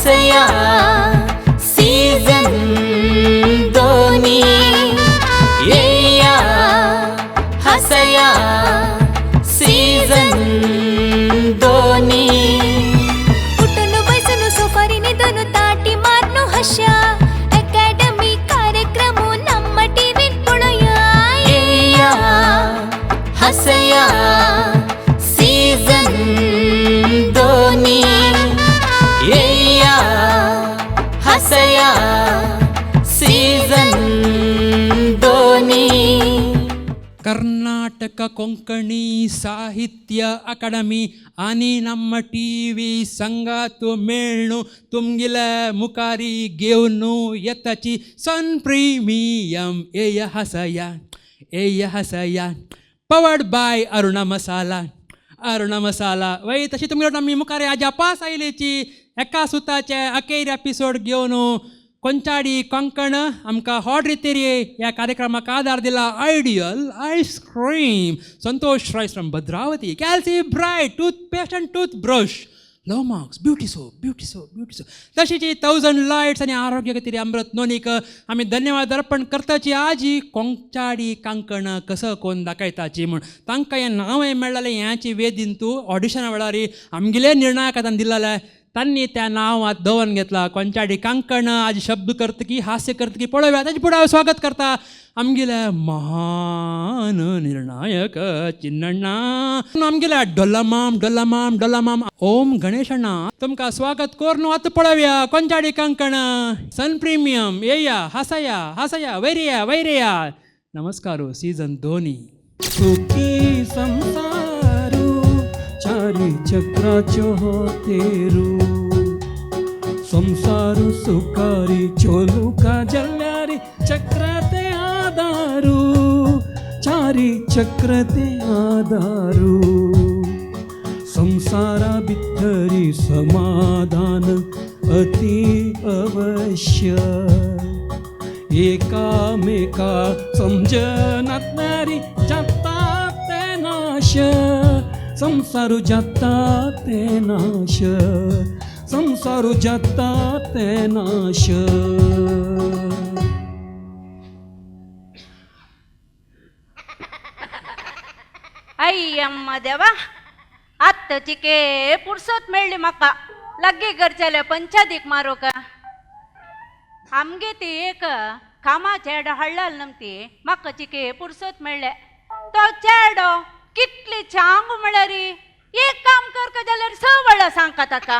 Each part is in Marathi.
हसया सीजन दोनी येया हसया सीजन दोनी उठून बसून सोफारीने दोन ताटी मारनो हशा अकॅडमी कार्यक्रम नम्म टीव्ही पळया येया हसया सीजन दोनी येया हसया सीजन दोनी. ಕರ್ನಾಟಕ ಕೊಂಕಣಿ ಸಾಹಿತ್ಯ ಅಕಾಡೆಮಿ आणि ನಮ್ಮ टीव्ही संघातू मेळणू तुमगिल मुखारी घेवनू येताची सन प्रीमियम एय हसया पवर्ड बाय अरुणा मसाला वय तशी तुमगे आम्ही मुखारी आजा पास आयलेची एका सुताचे अखेर एपिसोड घेवन ಕೊಂಚಾಡಿ ಕೊಂಕಣ आमकां हॉट रितेरी ह्या कार्यक्रमाक आदार दिला ideal ice cream Santosh Rais from Bhadravati Calci Bright toothpaste and toothbrush Love Marks beauty soap तशीच 1000 लाईट्स आणि आरोग्य खातीर अमृत नोनीक आमी धन्यवाद अर्पण करताची आजी कोंचाडी कांकण कसं कोण दाखयताची म्हण तांकां हें नांव मेळ्ळालें ह्याची वेदीन तूं ऑडिशना वेळार आमगेले निर्णायक आतां दिल्ले त्यांनी त्या नावात दवन घेतला कोंचाडी कांकण आज शब्द करतकी हास्य करतकी पळोवया ताचे फुडें हांव स्वागत करता आमगेल्या महान निर्णायक चिन्नण्णा आमगेल्या डोल्लामाम ओम गणेशण्णा तुमकां स्वागत करून आतां पळोवया कोंचाडी कांकण सन प्रीमियम येया हसया वैरया नमस्कार सीजन दोनी. सुखी संसारू चारी चक्राच्यो तेरू संसारू सुखारी चोलू का जल्यारी चक्रते आदारू चारी चक्रते आदारू संसारा भितरी समाधान अति अवश्य एकामेका समजनातणारी जाता ते नाश संसारू जाता ते नाश संसारू जाता ते नाश. अय्यम्मा देवा आत्ताचिके पुरसत मेळ्ळी म्हाका लग्गे करचेले पंचादीक मारो का आमगे ती एक कामा चेडो हाडलाल नमती म्हाका चिके पुरसत मेळ्ळे तो चेडो कितली चांग म्हळ्यारी एक काम कर जाल्यार स वळा सांगता ताका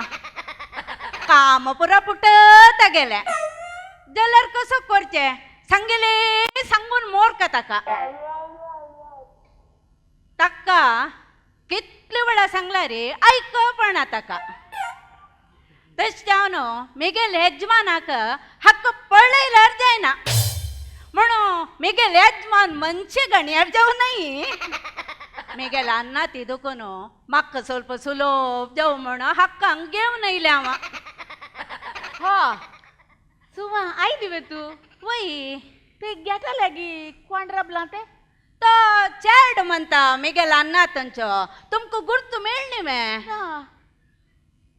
काम पुरा पुटत गेले जाल्यार कसो करचे सांगले सांगून मोरका ताका ताका कितली वेळा सांगला रे ऐकपणा ताका तशें मेगेल यजमानाक हक्क पळयल्यार जायना म्हणून मेगेल यजमान मनशे गण्यार जाऊ नाही मेगेल अन्ना ती दुखून म्हाका ಸ್ವಲ್ಪ सुलोप जाऊ म्हणून हक्कांक घेवन येयले हांव. हो सुवा आई दिवे तू वय ते गेटा लागी कोण राबला ते तो चेड म्हणता मेगेल अन्ना तांचो तुमकां गुर्तू मेळ्ळी मे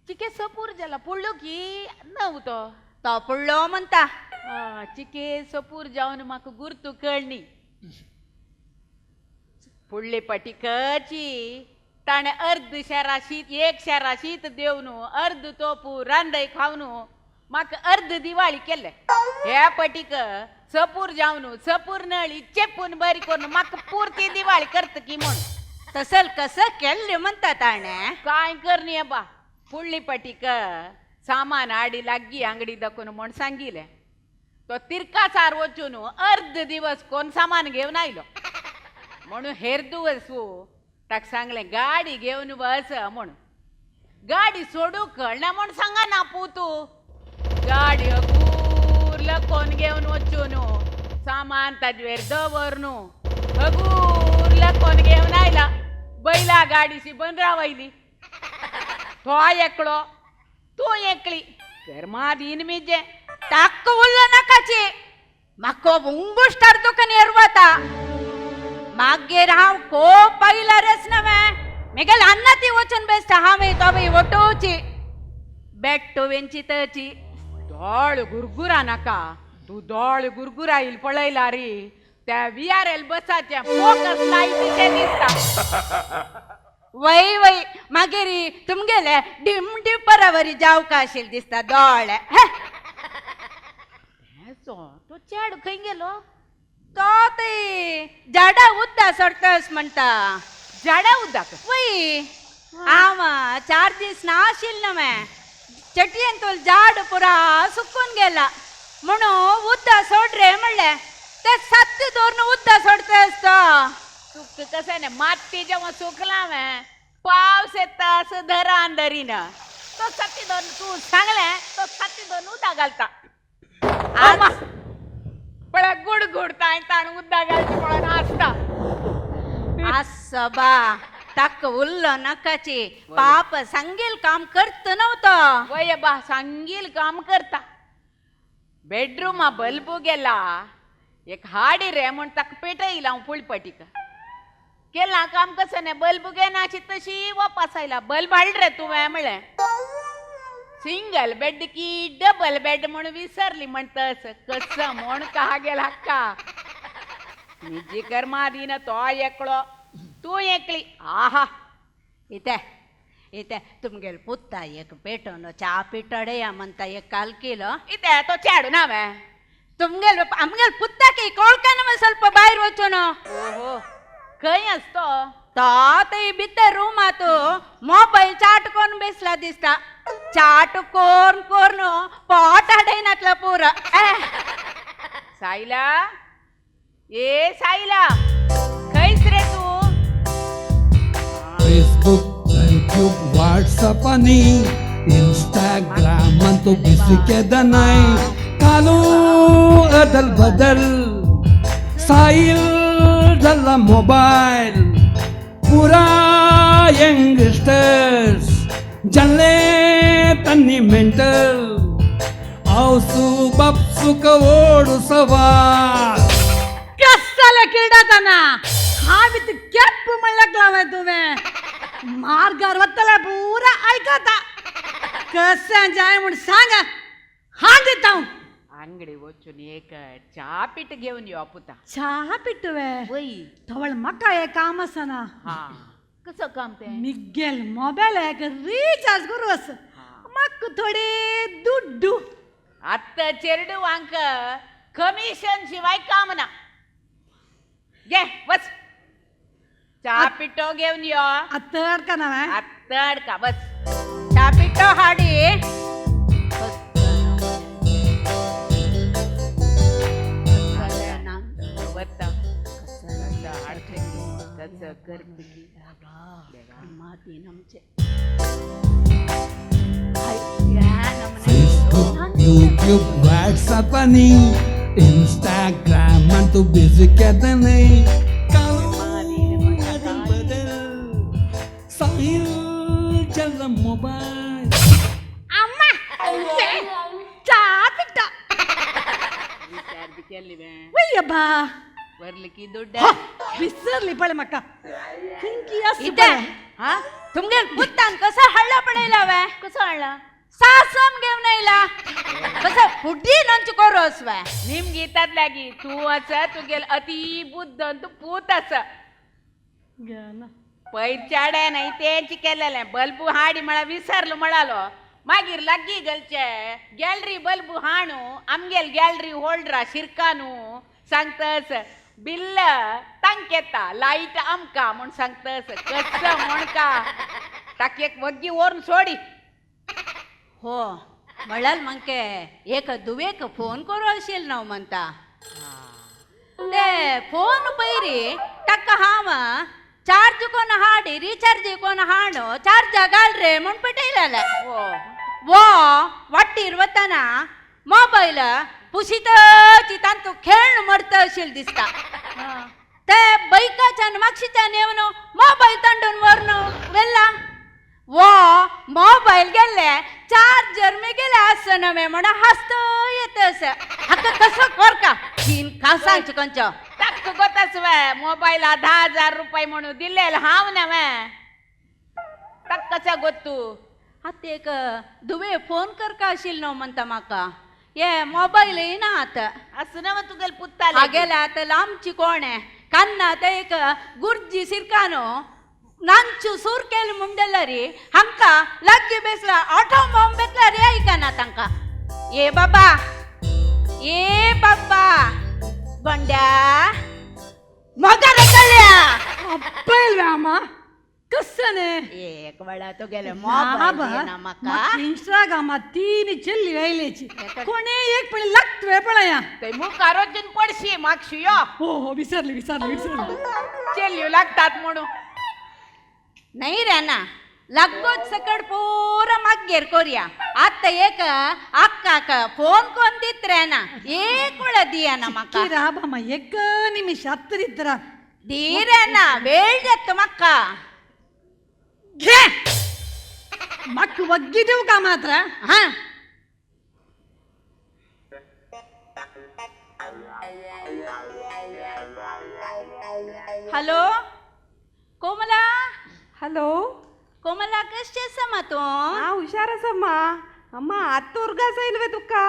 चिके सपूर जाला पडलो की नव तो पडलो म्हणता चिके सपूर जावन म्हाका गुर्तू कळणी फुडली पटिकची ताणे अर्ध शेरा शीत एक शेरा शीत देवन अर्ध तोपू रांदय खावन म्हाका अर्ध दिवाळी केले हे पटीक सपूर जावन सपूर नळी चेपून बरी करून म्हाका पुरती दिवाळी करता की म्हण तसल कसं केल्ले म्हणता ताणे काय करणी बा फुडली पटीक सामान आडी लागी अंगडी दाखवून म्हण सांगिले तो तिरकासार वचून अर्ध दिवस कोण सामान घेवन आयलो म्हणून हेर दिवस ताका सांगले गाडी घेवन बस म्हणून गाडी सोडू कळना म्हण सांगा ना तू गाडी हगूर कोण घेवन वचून सामान ताजेर दवर न्हू हगूर कोण घेवन आयला बैला गाडीशी बंद रावयली तो एकलो तू एकली तर माद इनमिजे ताक उल्ल नकाची म्हाका उंगुष्टार दुकान एरवता मागेर हांव खूब पयला रेस नवे मेगेल अन्ना ती वचून बेसता हांवें तो बी वटोवची बेट्टो वेंचितची दोळ गुरगुरा नाका तू दोळ गुरगुरा येईल पळयला रे त्या VRL बसाच्या फोकस लाईटीचे दिसता वय वय मागेरी तुमगेले डिम डिपरावरी जाव का आशिल दिसता दोळे तो चेडू खंय गेलो तो ते झाडा उद्दा सोडतस म्हणता झाडा उदाक वय आवा 4 दीस ना आशिल ना मैं चटयेन तोल झाड पुरा सुकून गेला म्हणून उद्दा सोड रे म्हणले ते 7 दोन उद्दा सोडतस तो तुक कसं ना माती जेव्हा सुकला मैं पावस येता असं धरा अंधारीन तो 7 दोन तू सांगले तो 7 दोन उदा घालता आज पळा गुड गुडता ताण उदा घालता पळा नाचता असबा तक उल्ल नकाची पाप सांगेल काम करत नव्हतं वय बा सांगील काम करता बेडरूम बल्ब गेला एक हाडी रे म्हण ताक पेटयला हांव फुलपटीक केला काम कसं नाही बल्ब घेनाची तशी वापस आयला बल्ब हाड रे तुवें म्हणलें सिंगल बेड की डबल बेड म्हणून विसरली म्हणतस कसं म्हण का गेला का निजी कर्मादीन तो एकलो तू एकली आहा इथे इथे तुमगेल पुत्ता एक पेटोन चा पिटडे म्हणता एक काल केलं इथे तो चेडू नावे तुमगेल आमगेल पुत्ता की कोळकान ಸ್ವಲ್ಪ बाहेर वचून ओहो खंय असतो ते भितर रूमात मोबाईल चाटकोन बेसला दिसता चाट कोण कोण पोट हाडयनातला पुरा साईला ए साईला खैस रे तू फेसबुक यूट्यूब व्हाट्सअप आणि इंस्टाग्राम तो बिसिकेदा नाही कालू अदल बदल साईल झाला मोबाईल पुरा यंगस्टर्स जल्ले तन्नी मेंटल औसू बापसुक ओढू सवाल कशाला किडाताना हा मी ते कॅप म्हणला लावाय तुम्ही मार्गावर वत्तला पुरा ऐकता कसं जाय म्हणून सांगा हा देता अंगडी वचून एक चहा पीठ घेऊन येऊ पुता चहा पिटवे वई थवळ मका हे काम असना हा कसं काम ते मिगेल मोबाईल एक रिचार्ज करू अस मग थोडे दुड्डू आता चेरडू अंक कमिशन शिवाय काम ना घे बस चहा पिठो घेऊन यो आता का ना आता का बस चा पिटो हाडी फेसबुक यूट्यूब व्हाट्सअप आणि इंस्टाग्राम तो बिसिकेदा नाही साईल झाला मोबाईल अम्मा चहा पिट्टा विचार केली वय बा वरली की दुड्ड विसरली पळे मका किंकी असं इथे पळे. हा तुमगेल पुत्तान कसं हळला पडेला वे कसं आणला सासम घेऊन येला कसं फुडी नंच करोस वे निम गीतात लागी तू असं तू गेल अति बुद्ध तू पूत असं गेला. पैचाड्या नाही त्यांची केलेले बल्बू हाडी मला विसरलो म्हणालो मागीर लागी गलचे गॅलरी बल्बू हाणू आमगेल गॅलरी होल्डरा शिरकानू सांगतस बिल्ल तांक येता लाईट आमका म्हण सांगतस कसं म्हणका ताक एक वग्गी ओरून सोडी हो म्हळाल मंके एक दुवेक फोन करू असेल ना म्हणता ते फोन पैरी टक्क हाव चार्ज कोण हाडी रिचार्ज कोण हाणो चार्ज घाल रे म्हण पटयला हो वो वाटीर वतना मोबाईल पुसित चितांतू खेळ मरत असेल दिसता ते बैकाच्यान मागशीच्यान येवन मोबाईल तंडून वरन वेल्ला वो मोबाईल गेले चार्जर मी गेले असं नव्हे म्हणा हसत येत असं हक्क कसं कर का तीन खासांच कंच ताक गोताच वे मोबाईल 10,000 रुपये म्हणून दिलेल हाव ना वे ताक कसा गोतू आतां एक दुवे फोन करका आशिल्लो न्हू म्हणटा म्हाका ये मोबायल येना आतां असं ना मग तुगेल पुत्ताले हागेले आतां लांबची कोण आहे कान्ना आतां एक गुर्जी सिरकानो नांचू सूर केली म्हणलेला रे हांकां लागगी बेसला ऑटो बॉम्ब बेतला रे ऐकना तांकां ये बाबा गोंड्या मोगा रेकल्या अप्पल अम्मा कसं ने एक वेळा तो गेले मोबाईल ना म्हाका इंस्टाग्रामात तीन ಚೆಲ್ಲಿ ವೈಲೇಚಿ कोणी एक पण लागत वेळ पळया ते मुखार वचून पडशी मागशी यो हो हो विसरली चेल्यो लागतात म्हणून नाही रे ना लागोच सकड पूरा मागेर कोरिया आता एक अक्काक फोन कोण दित रे ना एक वेळ दिया ना म्हाका ರಾಬಮ್ಮ एक ನಿಮಿಷ ಹತ್ತರಿದ್ರ दी रे ना वेळ देत म्हाका घे मक ಒಗ್ಗಿ देऊ का मात्र हा हॅलो कोमला हॅलो कोमला कशें आसा मा तूं हांव हुशार आसा अम्मा आत्ता उरगास येयलो तुका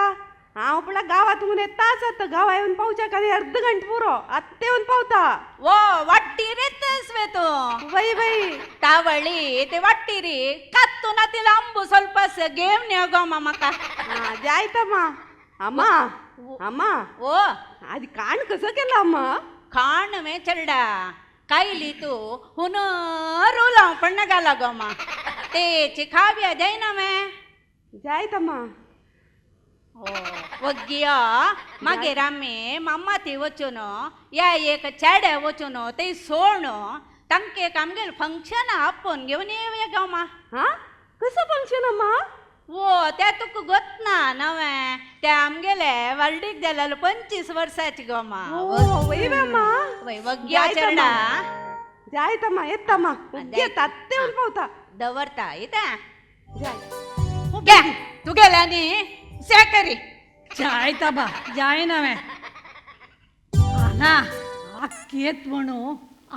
हांव पळय गांवांतून येताच आतां गांवा येवन पावच्या खाली अर्ध घंट पुरो आत्ता येवन पावता वो वाट्टी रेतस वे तूं बाई बाई तावळी ते वाट्टी रे कात्तू ना तिला अंबू स्वल्पस घेवन यो गो म्हाका जायता अम्मा अम्मा ओ आज काण कसं केलं अम्मा खाण में चलडा कायली तू हुन रोला पण नगाला गो मा तेची खाव्या जायना में जायत अम्मा ಒಗ್ಗಿಯ ಮಾಗೆ ರಾಮೆ ಮಮ್ಮತಿ ವಚುನು ಯಾ ಏಕ ಚಾಡೆ ವಚುನು ತೈ ಸೋಣು ತಂಕೆ ಕಾಮ್ಗೆಲ್ ಫಂಕ್ಷನ್ ಅಪ್ಪನ್ घेऊन येऊया गावमा हा कसं फंक्शन अम्मा वो त्या तुका गोत ना नवे त्या आमगेले वालडीक जाल्यार 25 वर्साची गावमा वय अम्मा वय वग्गिया चरडा जायत अम्मा येत अम्मा येत आत्ता येऊन पावता दवरता इता जाय गे तू गेला नी सेकरी जायता बा जाय नव्हे ना अक्केत म्हणू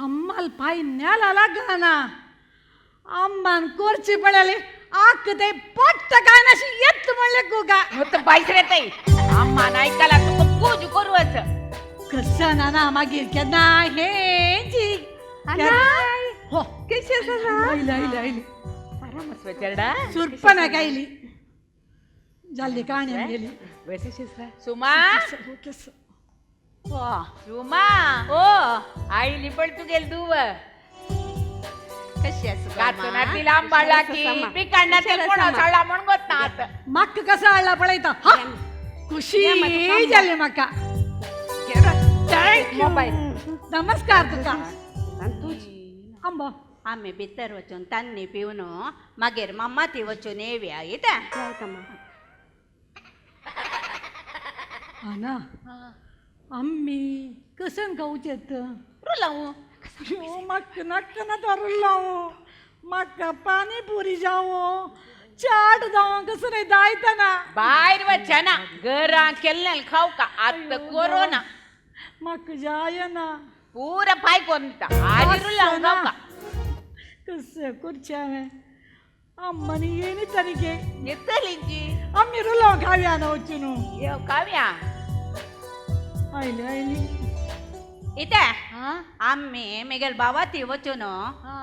अम्माल पाय न्याला लागाना अम्मान कोरची पडली आक ते पट्ट काय नशी येत म्हणले गुगा मग बाईस रे ताई आम्हा नायकाला तुका पूज करू असं कसं ना मागीर केन्ना हे जी हो कशी आसा आयली आरामच चरडा सुरपण गायली जल्दी काणी गेली सुमा सुमा ओ आईली पण तू गेल दुव कशी असं गाचना तिला आंबाळला की पिकांना ते कोण सळला म्हणून गोत ना आता मक्क कसं आळला पळयता हा खुशी झाली म्हाका मोबाईल नमस्कार तुका आंबो आम्ही भितर वचून तान्नी पिवन मागीर मम्माती वचून येवया इता जायत अम्मा ना अम्मी कसन गावचेत रुलावू मक्क नक्क ना तरुलावू मक्क पाणी पुरी जावो चाट जावो कसं नाही जायता ना बाहेर वचना घरा केल्ले खाऊ का आता कोरोना मक्क जाय ना पूरा पाय कोणता आधी रुलावू खाऊ का कसं खुर्च्या अम्मानी येणी तरीके येतली अम्मी रुलाव खाव्या ना वचून येव काव्या आयली इता आम्ही मेगेल बावाती वचून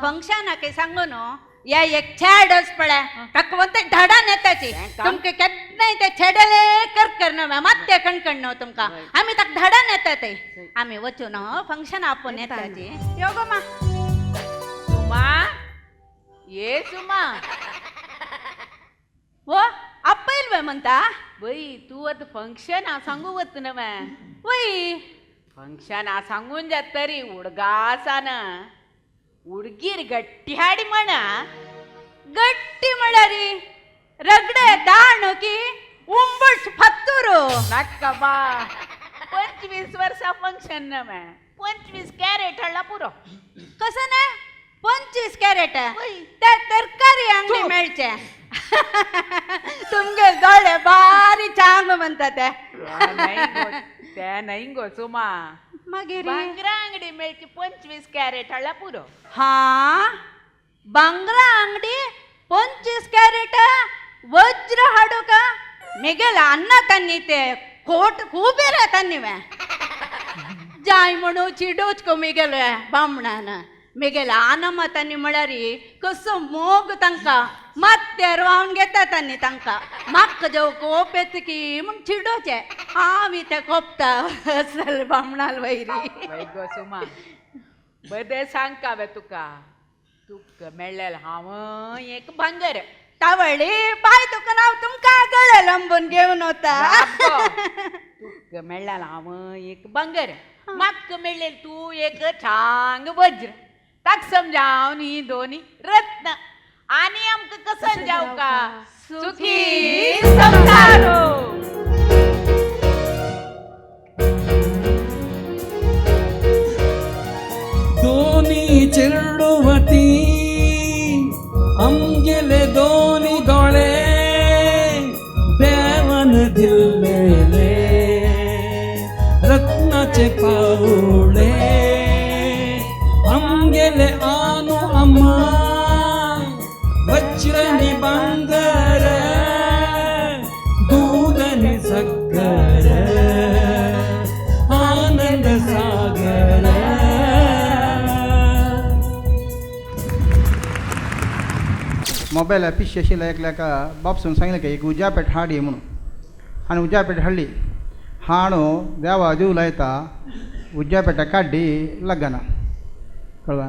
फंक्शनाक सांगून या एक छेडच पळ्या तकवंत धडा नेताची तुमके केन्नाय ते छेडले करना मात्ते कणकण न्हू तुमका आम्ही तक धडा नेता ते आम्ही वचून फंक्शन आपून नेताची यो गो मा सुमा ये सुमा वो अप्पैल वे म्हणता बाई तू आता फंक्शन सांगू वत ना वय फंक्शन सांगून जात तरी उडगासा ना उडगीर गट्टी हाडी म्हणा गट्टी म्हणारी रगडे दाण की उंबट फत्तुरू नाका बा 25 वर्षा फंक्शन ना 25 कॅरेट हळला पुरो कसं ना 25 कॅरेट त्या तरकारी अंगडी मेळचे तुमगे दोळे बारी चांग म्हणतात त्या नाही गो सुमा मागीर बांगरा अंगडी मेळची 25 कॅरेट हळला पुरो हा बांगरा अंगडी 25 कॅरेट वज्र हाडू का मेगेल अन्न तन्नी ते कोट खूबे रे तन्नीवे जाय म्हणू चिडूच कमी गेलोय बामणान मेगेल आनम तन्नी म्हळ्यारी कसो मोग तांकां ಮತ್ತೆ रावन घेता तांनी तांकां म्हाका जेव कोप येता की म्हण चिडोचे आमी ते कोपता असल बामणाल वैरी वै गो सुमा बदे सांग का वे तुका मेळ्ळेल हांव एक भांगर तावळी बाय तुका नाव तुमकां गळे लंबून घेवन वता तुका मेळ्ळेल हांव एक भांगर म्हाका मेळ्ळेल तूं एक छांग वज्र ताक समजावन ही दोन्ही रत्न आणि आमकां कसं जाऊ का सुखी संसारो दोन्ही चिरडुवती आमगेले दोन्ही दोळे देवन दिल्लेले रत्नाचे पावळे आमगेले आनु अम्मा वज्रनी बांगर दूधनी सक्कर आनंद सागर ಮೊಬೈಲ್ ಪಿಶ್ ಶಶಿಲ ಏಕ್ಲಾಕ ಬಾಪ್ಸನ್ सांगले की एक उज्यापेट हाड ये म्हणून आणि उज्यापेट हाडली हाणू देवा जीव लायता उज्यापेटा काड्डी लग्गना कळवा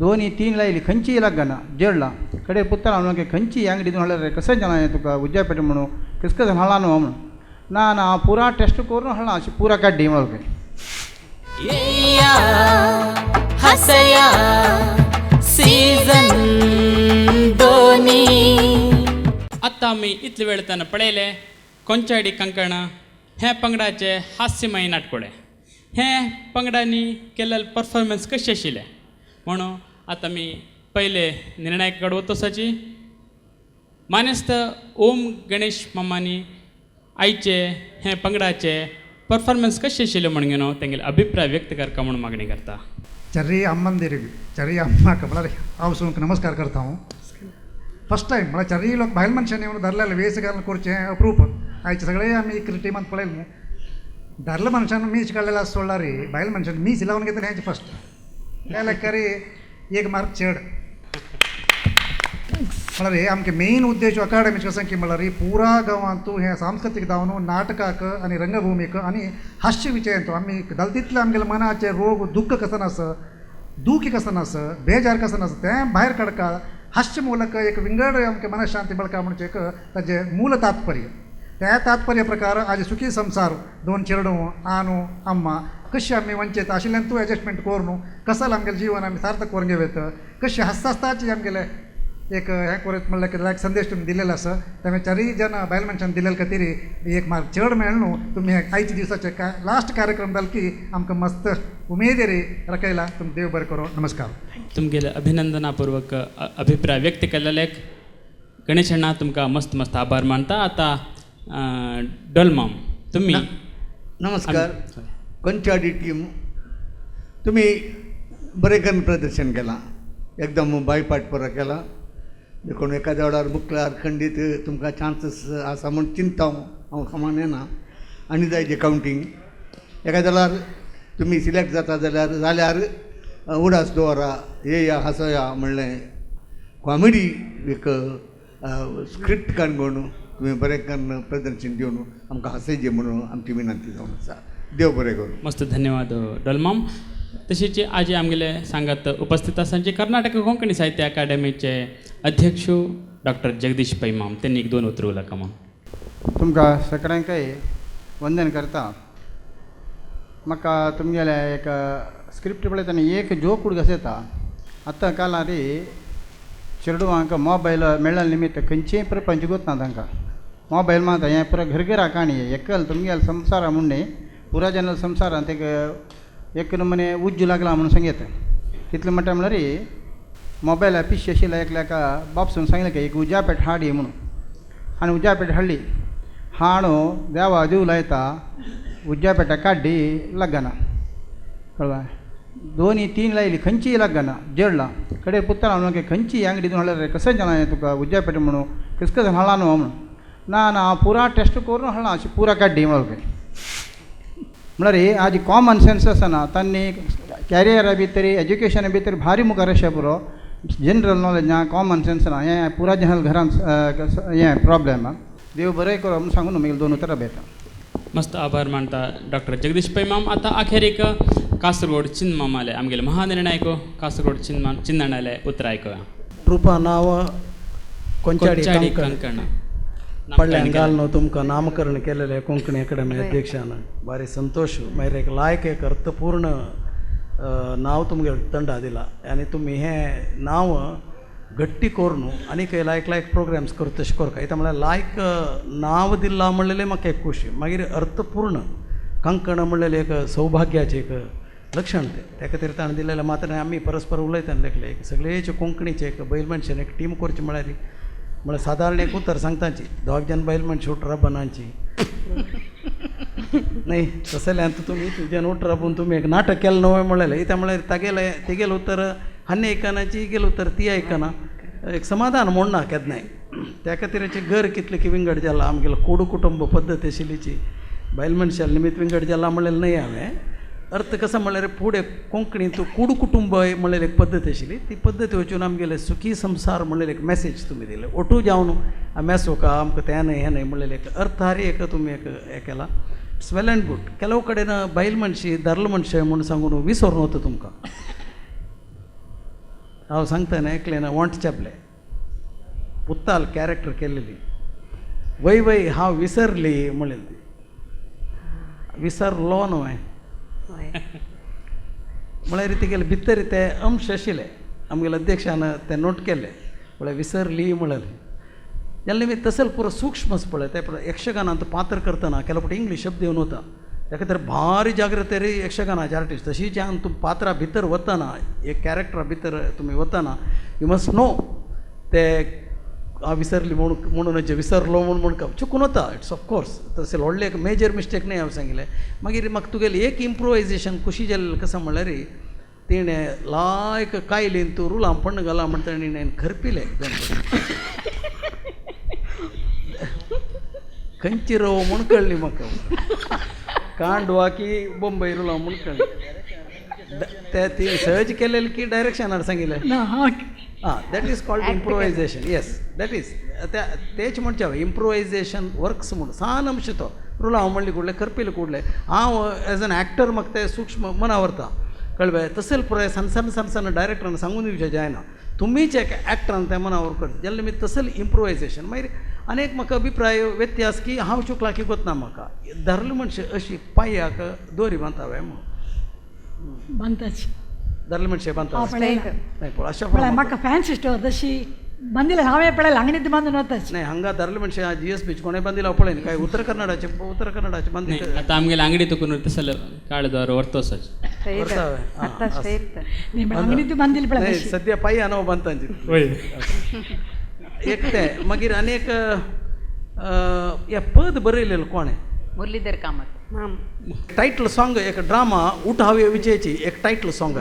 दोन्ही तीन लायली खंयची लग्गना जेडला कडे पुत्तला म्हणून खंयची अंगडीतून हाडले कसं जण आहे तुका उज्यापेट म्हणून कस कसं हाडला न्हू म्हणून ना पुरा टेस्ट करून हाडला अशी पुरा काड्डी म्हणून येया हसया सीझन दोनी आत्ता आमी इतले वेळ तेन्ना पळयले कोंचाडी कंकण हे पंगडाचे हास्यमय नाटकुळे हे पंगडांनी केलेले परफॉर्मन्स कशे आशिल्ले म्हणून आतां आमी पयले निर्णायक वतोसाची मानेस्त ओम गणेश मामानी आयचे हे पंगडाचे परफॉर्मन्स कशे आशिल्ले म्हणून घेवन तेंगेले अभिप्राय व्यक्त करता म्हणून मागणी करता चर्री अम्मंदिरी चर्री अम्मा का मला हांव सुनक नमस्कार करता हांव फर्स्ट टायम मला चर्री लोक भायल मनशांनी म्हणून धरलेले वेस घालून करचें अप्रूप आयचे सगळे आमी एक टिमांत पळयले न्हू धरले मनशान मीच काडलेला सोडला रे भायल मनशान मीच लावन घेतले हेंचे फर्स्ट त्या लेखारी एक मार्क चड म्हळ्यार हे आमचे मेन उद्देश अकाडेमीचे कसं की म्हळ्यार पुरा गांवांतू हे सांस्कृतीक दावन नाटकाक आनी रंगभूमीक आनी हास्य विशयांचो आमी गलतींतले आमगेले मनाचे रोग दुख्ख कसं नास दुखी कसं नास बेजार कसं नास तें भायर काडका हास्य मूलक एक विंगड आमचे मनशांती बळका म्हणजे एक ताजें मूल तात्पर्य त्या तात्पर्य प्रकार आज सुखी संसार दोन चेडू आनू अम्मा कशी आमी वंचीत आशिल्ल्यान तूं एडजस्टमेंट कोर न्हू कसं आमगेलें जीवन आमी सार्थक करून घेवेत कशी हस्तास्ताची आमगेले एक हें करत म्हणल्यार की एक संदेश तुमी दिलेलो आसा त्यामुळे चारय जन बायल मनशान दिलेले खातीर एक मार्क चड मेळ्ळें न्हू तुमी आयच्या दिसाचे लास्ट कार्यक्रम जालो की आमकां मस्त उमेदीर रकयला तुमी देव बरें करो नमस्कार तुमगेले अभिनंदनापूर्वक अभिप्राय व्यक्त केलेले गणेश अण्णा तुमकां मस्त मस्त आभार मानता आतां डॉलमाम तुम्ही नमस्कार कंचाडी टीम तुम्ही बरें करून प्रदर्शन केलां एकदम बायपाट पर केला देखून एखाद्या वेळार मुखल्यार खंडीत तुमकां चान्सीस आसा म्हूण चिंता हांव खमान येना आनी जायचें कावंटींग एखाद्या वेळार तुमी सिलेक्ट जाता जाल्यार उडास दवरा येया हांसया म्हणलें कॉमेडी एक स्क्रिप्ट काडून तुमी बरें करून प्रदर्शन दिवन आमकां हांसयचें म्हणून आमची विनंती जावन आसा देव बरें करूं मस्त धन्यवाद डॉलमाम तशीच आज आमगेले सांगात उपस्थित आसांचे कर्नाटक कोंकणी साहित्य अकादेमीचे अध्यक्ष डॉक्टर जगदीश पैमाम त्यांनी एक दोन उतर उलयला कामा तुमकां सगळ्यांकय वंदन करता म्हाका तुमगेले एक स्क्रिप्ट पळयतना एक जोक उडक येता आतां कालां रे चेडवांक मोबायल मेळ्ळा निमित्त खंयचेय प्रपंच गोतना तांकां मोबायल मात हें पुरो घरघरा काणी एकल तुमगेले संवसारा म्हूण न्ही पुरा जेन्ना संवसारांत एक नमुने उज्ज लागला म्हणून सांगेत तितलें म्हणटा म्हळ्यार मोबायल पिश आशिल्ल्या एकल्याका बापसून सांगलें की एक उज्यापेट हाड ये म्हणून आनी उज्यापेट हाडली हाणू देवा जीव लायता उज्यापेटा काड्डी लग्गना कळवा दोनी 3 लायली खंयची लागना जडला कडे पुत्तर हांव खंयची अंगडी दिवन हाडल्यार कसं जाणां तुका उज्यापेट म्हणून कसं कसं हाडला न्हू म्हणून ना हांव पुरा टेस्ट करून हाडला अशी पुरा काड्डी म्हणून म्हळ्यार ही आज कॉमन सेन्स आसा ना तांणी कॅरियरा भितर एज्युकेशना भितर भारी मुखार अशें पुरो जनरल नॉलेज ना कॉमन सेन्स ना हें पुरा जनरल घरान हें प्रॉब्लेम देव बरें करो म्हणून सांगून मागीर 2 उतरां बेता मस्त आभार मानता डॉक्टर जगदीश पै माम आता अखेर एक कासरगोड चिन्न मामाले आमगेले महानिर्णायक कासरगोड चिन्नाणाले उतर आयकूया ट्रुपा नांव कोंचाडी कंकण पडल्यान घालून तुमकां नामकरण केलेले कोंकणी अकादमी अध्यक्षान भारी संतोष मागीर एक लायक एक अर्थपूर्ण नांव तुमगे तंडा दिला आनी तुमी हें नांव गट्टी करून आनीक लायक प्रोग्राम्स करता तशें करता येता म्हळ्यार लायक नांव दिलां म्हणलेलें म्हाका एक खुशी मागीर अर्थपूर्ण कंकण म्हणलेलें एक सौभाग्याचें एक लक्षण त्या खातीर ताणें दिलेलें मात्र आमी परस्पर उलयतना लेखले एक सगळेचे कोंकणीचे एक बैल मनशान एक टीम करची म्हळ्यार सादारण एक उतर सांगताची 2 जन बैल मनशां उठरा बनांची न्ही तसलें तुमी तुज्यान उठरा पूण तुमी एक नाटक केलें न्हय म्हणलेलें येता म्हळ्यार तेगेलें उतर हान्ने आयकनाची इगेलें उतर ती आयकना एक समाधान म्हणना केन्नाय त्या खातीर घर कितलें की विंगड जाला आमगेलो कूड कुटुंब पद्दत आशिल्लीची बायल मनशाल निमित्त विंगड जाला म्हणलेलें न्हय हांवें अर्थ कसो म्हणल्यार फुडें कोंकणी तूं कूड कुटुंब म्हणलेली एक पद्दत आशिल्ली ती पद्दती वचून आमगेले सुखी संसार म्हणलेले एक मॅसेज तुमी दिले ओटू जावन मेसो का आमकां तें न्हय हें न्हय म्हणलेलें एक अर्थहारी एक तुमी एक हें केलां इट्स वेल एंड गूड केलो कडेन बायल मनशी दादलो मनशाय म्हूण सांगून विसरून वता तुमकां हांव सांगतना ऐकलें ना वॉन्ट चॅपले पुत्ताल कॅरेक्टर केल्लेली वय वय हांव विसरली म्हणलेली विसरलो न्हय म्हळ्यार तेगेले भितर ते अंश आशिल्ले आमगेले अध्यक्षान ते नोट केले म्हळ्यार विसरली म्हणलें जाल्यार मी तसल पुरो सूक्ष्म पळय ते यक्षगानांत पात्र करतना केलो पट इंग्लीश शब्द येवन वता त्या खातीर भारी जागृते यक्षगानाचे आर्टिस्ट तशी जेन्ना तूं पात्रा भितर वतना एक कॅरेक्टरा भितर तुमी वतना यू मस्ट नो ते हांव विसरली म्हणून विसरलो म्हणून चुकून वता इट्स ऑफकोर्स तशें व्हडलें एक मेजर मिस्टेक न्हय हांवें सांगिल्लें मागीर म्हाका तुगेलें एक इम्प्रोवायजेशन खुशी जालें कसं म्हणल्यार तिणें लायक कायलीन तूं रुलां पण्ण घाला म्हणटा ताणें खरपिलें खंयची रव म्हूण कळ्ळी म्हाका कांडवा की बंबई रुलां म्हूण कळ्ळी ते ती सहज केलेलें की डायरेक्शनार सांगिल्लें that is called improvisation yes that is तेच म्हणचे हांवें इम्प्रोवायजेशन वर्क्स म्हणून सान अंश तो रुलां हांव म्हणली कुडलें करपिलें कुडलें हांव एज एन एक्टर म्हाका ते सूक्ष्म मना व्हरता कळ्ळें तशें पुराय सन डायरेक्टरान सांगून दिवचें जायना तुमीच एक एक्टरान तें मना व्हर करता जाल्यार मी तसलें इम्प्रोवायजेशन मागीर आनीक म्हाका अभिप्राय व्यत्यास की हांव चुकलां की कोतना म्हाका दादलो मनशां अशी पांयाक दोरी बांदता हांवें म्हणून बांदताची दादलो मनशां बांदता नाही पळय अशा म्हाका फॅन्सी स्टोर तशी बांदिले हांवें पळय हांगें बांदून वताची नाही हांगा दादलो मनशां GSB कोणें बांदिला पळय काय उत्तर कन्नडाचे बांदी आता आमगेले अंगडी तुकून तसले काळ दवर वर्तोसच अंगडी बांदिली पळय सद्या पांया न्हू बांदताची एक ते मागीर आनीक हे पद बरयलेलो कोणें मुरलीधर कामत टायटल सॉंग एक ड्रामा उठ हावे विजयची एक टायटल सॉंग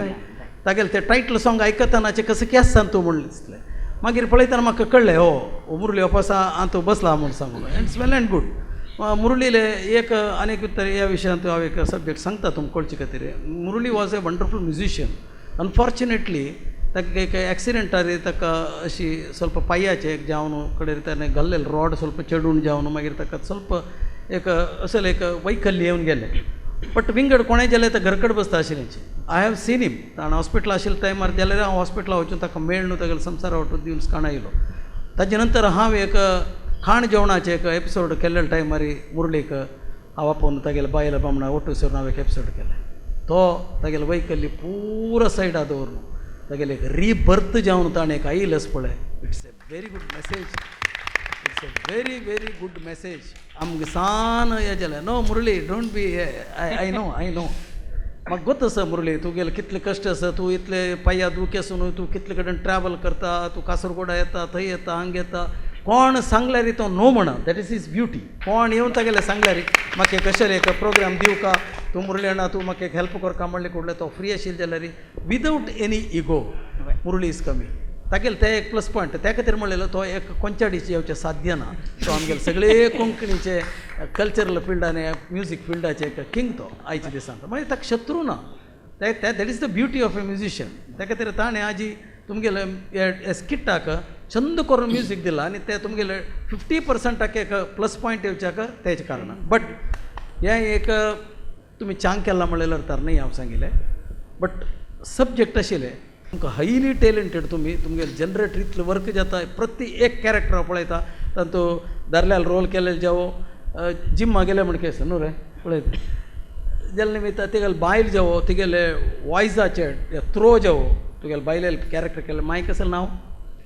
तागेले ते टायटल सॉंग आयकतनाचें कसं केस सांग तूं म्हणलें दिसलें मागीर पळयतना म्हाका कळ्ळें हो मुरली अपासा हांव बसला म्हूण सांगून इट्स वेल एंड गूड मुरलीले एक आनीक तर ह्या विशयांत हांव एक सब्जेक्ट सांगता तुमकां कळचे खातीर Murali was a wonderful musician unfortunately ताका एक एक्सिडेंटार ताका अशी ಸ್ವಲ್ಪ पांयाचे जावन कडेन ताणें घाल्लेलो रॉड ಸ್ವಲ್ಪ चडून जावन मागीर ताका ಸ್ವಲ್ಪ एक असल एक वैकल्य येवन गेलें बट विंगड कोणें जाल्यार ते घरकड बसता आशिल्लेंची आय हॅव सीन हिम ताणें हॉस्पिटल आशिल्ल्या टायमार जाल्यार हांव हॉस्पिटला वचून ताका मेळ न्हू तागेलो संवसार वाटून दिवन काणा येयलो ताजे नंतर हांव एक खाण जेवणाचे एक एपिसोड केल्ल्या टायमार मुरलीक हांव आपोवन तागेले बायला बामणा ओटूसर हांवें एक एपिसोड केलें तो तागेले वैकल्य पुरो सायडा दवरून तागेले एक रिबर्थ जावन ताणें एक आयिल्लें पळय it's a very good message it's a very very good message आमगे सान हें जालें no Murali don't be I know म्हाका गोत आसा मुरली तुगेले कितले कश्ट आसा तूं इतले पांया दुख आसून तूं कितले कडेन ट्रॅवल करता तूं कासरगोडा येता थंय येता हांगा येता कोण सांगल्यार तो नो म्हणा, दॅट इज हीज ब्युटी. कोण येवन तागेलें सांगल्यार म्हाका कशें एक प्रोग्राम दिवं का, तूं मुरली अण्णा तूं म्हाका एक हेल्प कर का म्हणलें कुठलें तो फ्री आशिल्लो जाल्यार without any ego Murali is कमी. तागेलें तें एक प्लस पॉयंट. त्या खातीर म्हणलेलो तो एक कोंचाडीचे येवचें साध्य ना. तो आमगेले सगळे कोंकणीचे कल्चरल फिल्डान म्युजीक फिल्डाचे एक किंग तो आयच्या दिसांत. मागीर ताका शत्रू ना. That is the beauty of A musician. त्या खातीर ताणें आजी तुमगेले स्किटाक छंद करून म्युजीक दिला आनी ते तुमगेले 50% एक प्लस पॉयंट येवच्याक तेजे कारणान. बट हें एक तुमी चांग केला म्हणलेल्यार तर न्ही हांव सांगिल्लें. बट सब्जेक्ट आशिल्लें तुमकां हायली टॅलंटेड तुमगेले जनरेटर इतलें वर्क जाता. प्रती एक कॅरेक्टर पळयता तातूंत दादल्याल रोल केलेले जावो जिम्मा गेले म्हण केस न्हू रे पळयता जाल्या निमित्त तिगेले बायल जावो तिगेले वॉयसाचे थ्रो जावो तुगेले बायलेल कॅरेक्टर केले. माय कसं नांव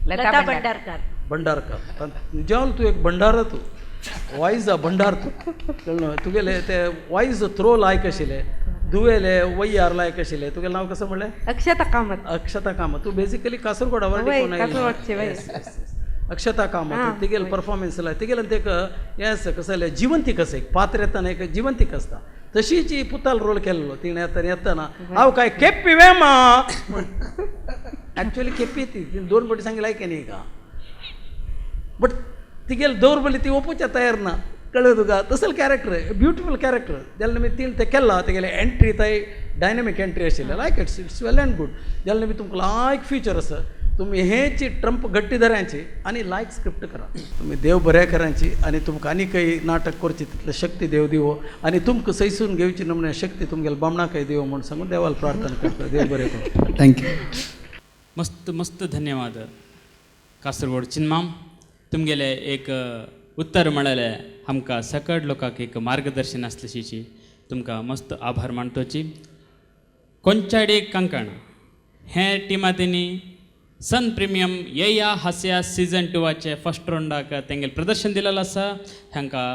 लता भंडारकर. भंडारकर. जेवल तूं एक भंडार तूं वॉयस भंडार तूं तुगेले ते वॉयस थ्रो लायक आशिल्ले. दुवेले वय्यार लायक आशिल्ले. तुगेलें नांव कसं म्हणलें अक्षता कामत. अक्षता कामत. तूं बेसिकली कासरगोडा अक्षता कामत. तिगेले परफॉर्मन्स लाय तिगेले ते हें आसा कसं जालें जिवंतीक आसा. एक पात्र येताना एक जिवंतीक आसता. तशीच पुताल रोल केल्लो. तिणें येताना हांव काय केप्पी वेमा एक्चुअली केप्पी ती 2 फावटी सांगिल्लें आयकें न्ही का. बट तिगेले दवरबली ती ओपूच्या तयार ना. कळ्ळें तुका. तसलें कॅरेक्टर ब्युटिफूल कॅरेक्टर जाल्या निमित्त तिणें तें केला. तेगेले एंट्री थंय डायनॅमीक एंट्री आशिल्लें like it's well end good. जाल्या निमित्त तुमकां लायक फ्युचर आसा. तुम्ही हेची ट्रंप गट्टीदारांची आणि लायक स्क्रिप्ट करा. तुम्ही देव बऱ्याकरांची आणि तुमकां आनी काही नाटक करची तितले शक्ती देव दिवो आणि तुमकां सैसून घेवची नमणे शक्ती तुमगेल्या बामणाकय दिवो म्हणून सांगून देवाला प्रार्थना करता. देव बरें करूं. थँक्यू. मस्त मस्त धन्यवाद कासरगोड चिन्माम. तुमगेले एक उत्तर म्हळ्यार आमकां सकड लोकांक एक मार्गदर्शन आसलेशीची तुमकां मस्त आभार मानतोची. कोंचाडी कांकण हे टिमांनी सन प्रिमियम येया हास्या सीझन 2 फर्स्ट राउंडाक तेंगेलें प्रदर्शन दिलेलें आसा. हांकां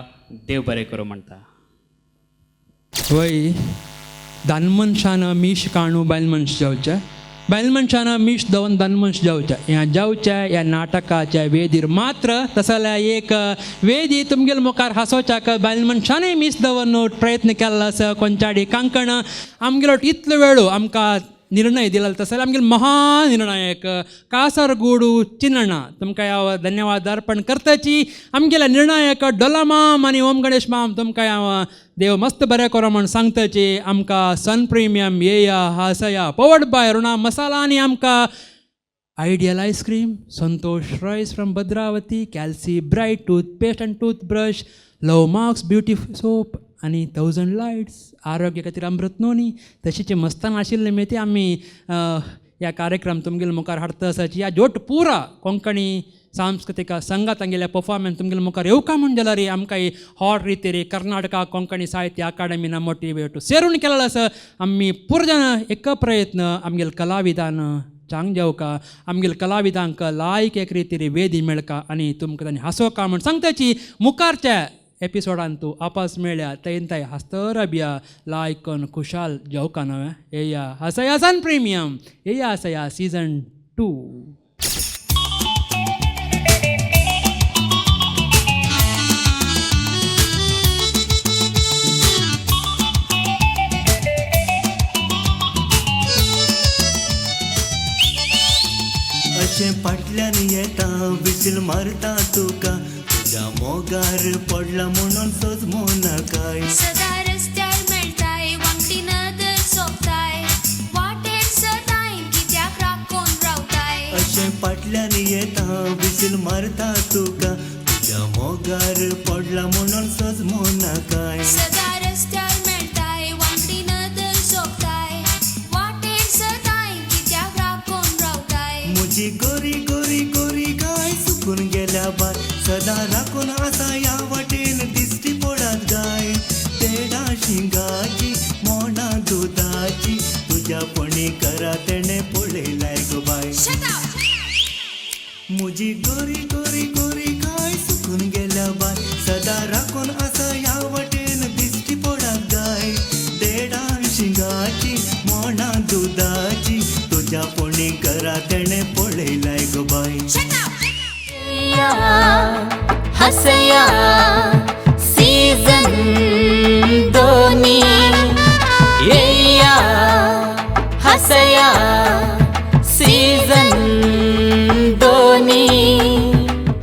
देव बरें करूं म्हणटा. वय दान मनशान मीश काणू बायल मनश जावचें. बायल मनशान मीश दवन दान मनश जावचें. हें जावचें ह्या नाटकाच्या वेदीर मात्र तसो जाल्यार एक वेदी तुमगेले मुखार हांसोवच्याक बायल मनशानय मीस दवन प्रयत्न केल्लो आसा. कोंचाडी कांकण आमगेलो इतलो वेळो आमकां निर्णय दिला तसं आमगेले महानिर्णायक कासरगोडू चिन्नण्णा तुमकां हांव धन्यवाद अर्पण करताची. आमगेले निर्णायक डोला माम आनी ओम गणेश माम तुमकां हांव देव मस्त बरें करो म्हण सांगताची. आमकां सन प्रिमियम येया हासया पवर्ड बाय रुणा मसाला आनी आमकां Ideal ice cream, Santosh Royce from Bhadravati, Calci Bright toothpaste आनी toothbrush, Love Marks beauty soap आनी 1000 लायट्स, आरोग्या खातीर अमृत नोनी तशीचे मस्तान आशिल्ले मेती आमी ह्या कार्यक्रम तुमगेले मुखार हाडटा आसाची. ह्या जोट पुरा कोंकणी सांस्कृतिक संघात आमगेल्या परफॉर्मन्स तुमगेले मुखार येवका म्हण जाल्यार आमकां ही हॉट रितेरी कर्नाटका कोंकणी साहित्य अकादमीन मोटिवेट सेरून केलेलो आसा. आमी पुरो जाण एक प्रयत्न आमगेले कलाविदान चांग जावका आमगेले कलाविदांक लायक एक रितीरी वेदी मेळका आनी तुमकां तांणी हांसोवका म्हण सांगताची. मुखारच्या एपिसोडान तूं आपास मेळ्या तेन ताय हस्तर बिया लायक करून खुशाल जावका नवे. येया हासया सन प्रिमियम येया हासया सीझन 2. अशें फाटल्यान येता विसील मारता तुका तुज्या मोगार पडला म्हणून सोजमो नाकाय. सदा रस्त्यार मेळटाय वांगडी नदर सोंपताय वाटेर सदांय कित्याक राखून रावताय. अशें फाटल्यान येता विसील मारता तुका तुज्या मोगार पडला म्हणून सोजमो नाकाय. सदा रस्त्यार मेळटाय वांगडी नदर सोंपताय वाटेर सदांय कित्याक राखून रावताय. म्हजी गोरी गोरी गोरी गाय सुकून गेल्या बार सदा राखून आसा ह्या वाटेन दिसती पडत गाय. तेडा शिंगाची मोना दुदाची तुज्या पणी करा तेणे पळयलाय गो बाय. म्हजी गोरी गोरी गोरी गाय सुकून गेल्या बार सदा राखून आसा ह्या वाटेन दिसती पडत गाय. तेडा शिंगाची मोना दुदाची तुज्या पणी करा तेणे पळयलाय गो बाय. हसया सीजन दोनी येया हसया सीजन दोनी